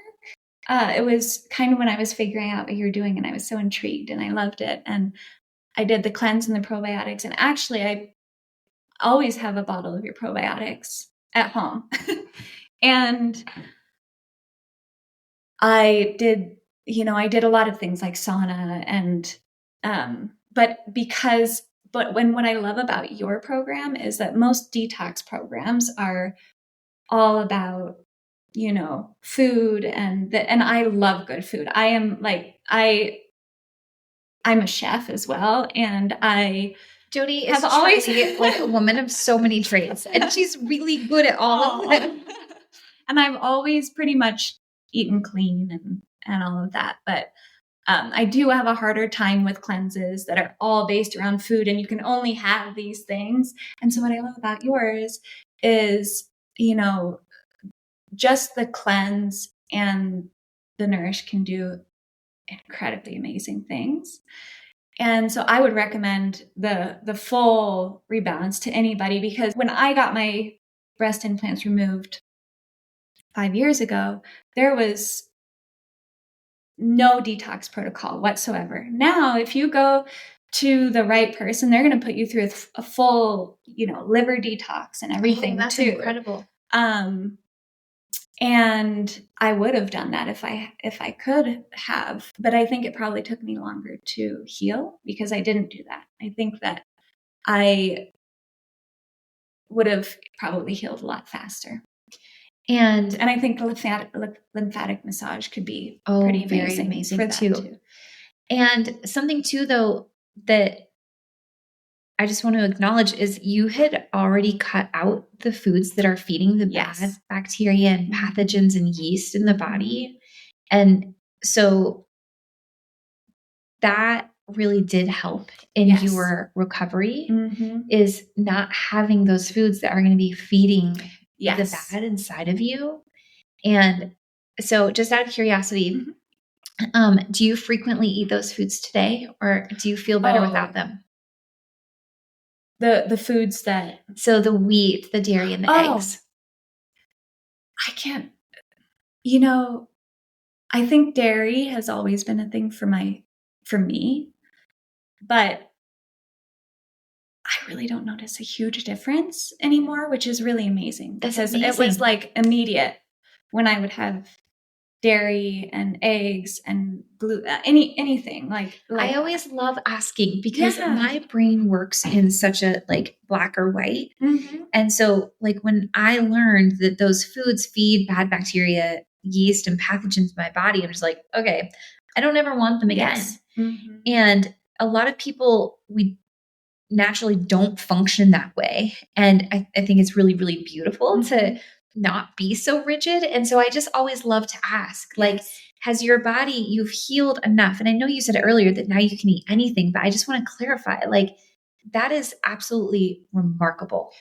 It was kind of when I was figuring out what you were doing, and I was so intrigued and I loved it. And I did the cleanse and the probiotics. And actually, I always have a bottle of your probiotics at home. And I did a lot of things like sauna and, but what I love about your program is that most detox programs are all about, food and I love good food. I'm a chef as well. And Jody is always like a woman of so many traits, and she's really good at all of them. And I've always pretty much eaten clean and all of that. But I do have a harder time with cleanses that are all based around food, and you can only have these things. And so what I love about yours is, just the cleanse and the Nourish can do incredibly amazing things. And so I would recommend the full rebalance to anybody, because when I got my breast implants removed 5 years ago, there was no detox protocol whatsoever. Now, if you go to the right person, they're going to put you through a full, liver detox and everything. That's too. Incredible. And I would have done that if I could have, but I think it probably took me longer to heal because I didn't do that. I think that I would have probably healed a lot faster. And I think lymphatic massage could be pretty amazing for that too. And something too, though, that I just want to acknowledge is you had already cut out the foods that are feeding the bad bacteria and pathogens and yeast in the body. And so that really did help in your recovery, is not having those foods that are going to be feeding the bad inside of you. And so just out of curiosity, do you frequently eat those foods today, or do you feel better without them? The foods that... So the wheat, the dairy, and the eggs. I can't... I think dairy has always been a thing for me, but I really don't notice a huge difference anymore, which is really amazing. Because it was like immediate when I would have dairy and eggs and gluten, anything like I always love asking because my brain works in such a like black or white. And so like when I learned that those foods feed bad bacteria, yeast, and pathogens in my body, I'm just like, okay, I don't ever want them again. And a lot of people, we naturally don't function that way. And I think it's really, really beautiful to not be so rigid. And so I just always love to ask, like, has your body, you've healed enough? And I know you said earlier that now you can eat anything, but I just want to clarify, like, that is absolutely remarkable.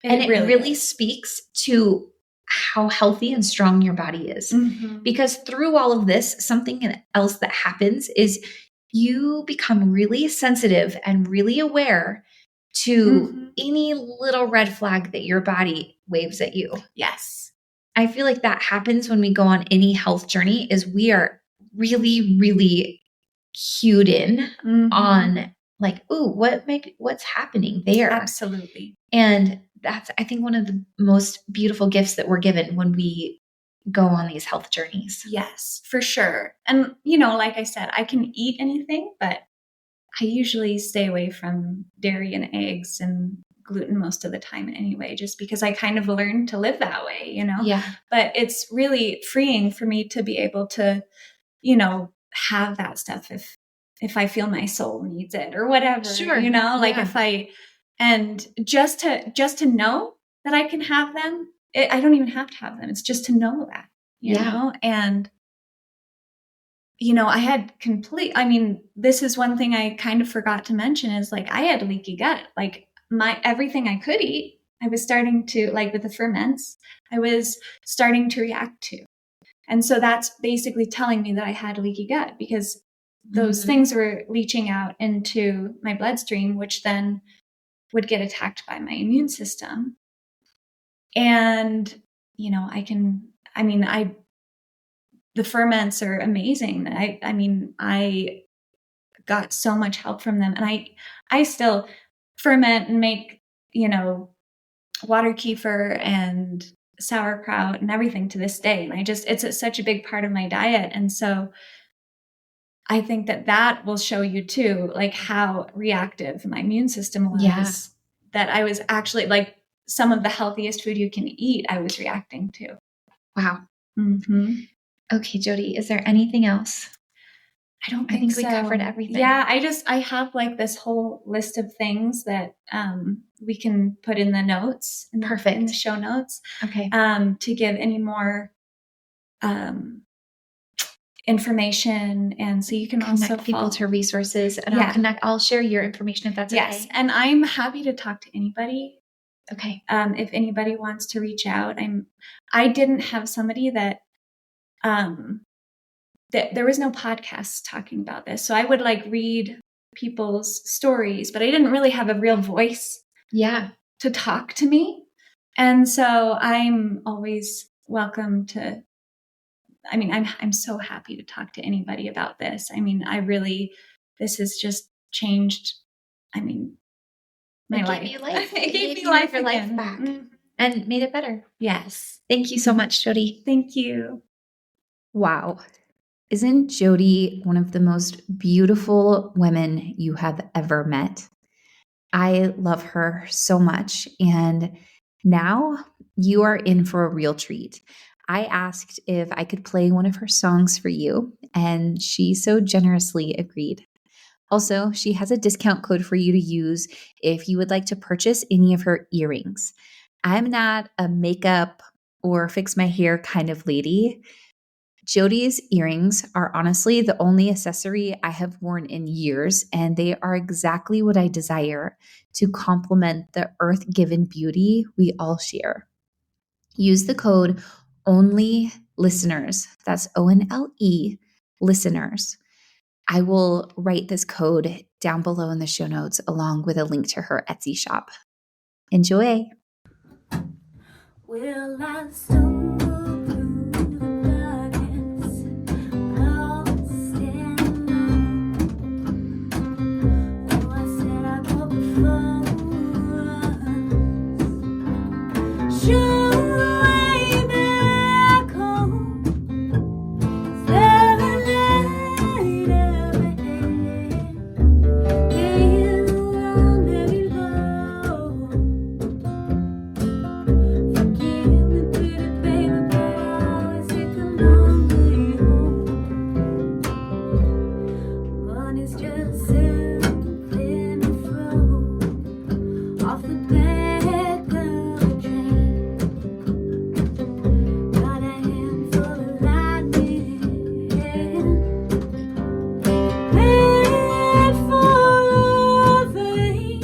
And it really speaks to how healthy and strong your body is. Because through all of this, something else that happens is you become really sensitive and really aware to any little red flag that your body waves at you. Yes. I feel like that happens when we go on any health journey, is we are really, really cued in on like, ooh, what's happening there? Absolutely. And that's, I think, one of the most beautiful gifts that we're given when we go on these health journeys. Yes, for sure. And, like I said, I can eat anything, but I usually stay away from dairy and eggs and gluten most of the time anyway, just because I kind of learned to live that way, Yeah. But it's really freeing for me to be able to, have that stuff if I feel my soul needs it or whatever, Sure. like and just to know that I can have them, I don't even have to have them. It's just to know that, you know, and I had this is one thing I kind of forgot to mention is like, I had leaky gut, like everything I could eat, I was starting to, like with the ferments, I was starting to react to. And so that's basically telling me that I had leaky gut, because those things were leaching out into my bloodstream, which then would get attacked by my immune system. And, the ferments are amazing. I got so much help from them. And I still ferment and make, water kefir and sauerkraut and everything to this day. And it's such a big part of my diet. And so I think that will show you too, like how reactive my immune system was, that I was actually like some of the healthiest food you can eat, I was reacting to. Wow. Mm-hmm. Okay, Jody, is there anything else? I think we covered everything. Yeah, I have like this whole list of things that we can put in the notes, in the show notes. Okay. To give any more information, and so you can connect also people to resources, and I'll share your information if that's okay. Yes, and I'm happy to talk to anybody. Okay. If anybody wants to reach out, I didn't have somebody that there was no podcast talking about this. So I would like read people's stories, but I didn't really have a real voice to talk to me. And so I'm always welcome to, I'm so happy to talk to anybody about this. This has just changed, my life. It gave me life. Your life back and made it better. Yes. Thank you so much, Jody. Thank you. Wow. Isn't Jody one of the most beautiful women you have ever met? I love her so much. And now you are in for a real treat. I asked if I could play one of her songs for you, and she so generously agreed. Also, she has a discount code for you to use if you would like to purchase any of her earrings. I'm not a makeup or fix my hair kind of lady. Jody's earrings are honestly the only accessory I have worn in years, and they are exactly what I desire to complement the earth-given beauty we all share. Use the code ONLYLISTENERS. That's ONLE listeners. I will write this code down below in the show notes along with a link to her Etsy shop. Enjoy. Will I stumble through the darkness, lost and alone? Though I said I'd go before us, show the way back home. Is there a light ahead? Gaze around very low. Forgive me, pretty baby, but I always take the long way home. Money's just something to throw off the back of a train. Got a handful of lightning, head full of rain,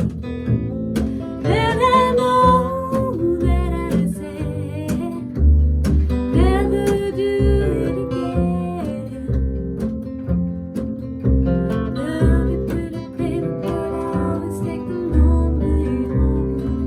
and I know that I said never do it again. Love you, pretty baby, but I always take the long way home.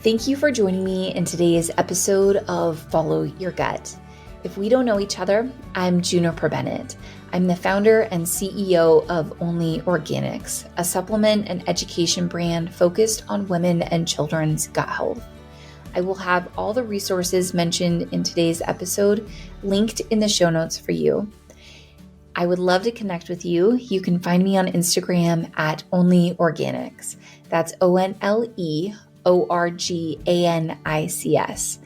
Thank you for joining me in today's episode of Follow Your Gut. If we don't know each other, I'm Juniper Bennett. I'm the founder and CEO of Only Organics, a supplement and education brand focused on women and children's gut health. I will have all the resources mentioned in today's episode linked in the show notes for you. I would love to connect with you. You can find me on Instagram at Only Organics. That's ONLEORGANICS.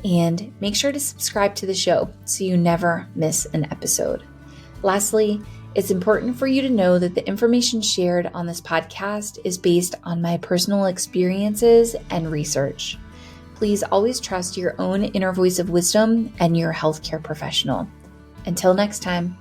And make sure to subscribe to the show so you never miss an episode. Lastly, it's important for you to know that the information shared on this podcast is based on my personal experiences and research. Please always trust your own inner voice of wisdom and your healthcare professional. Until next time.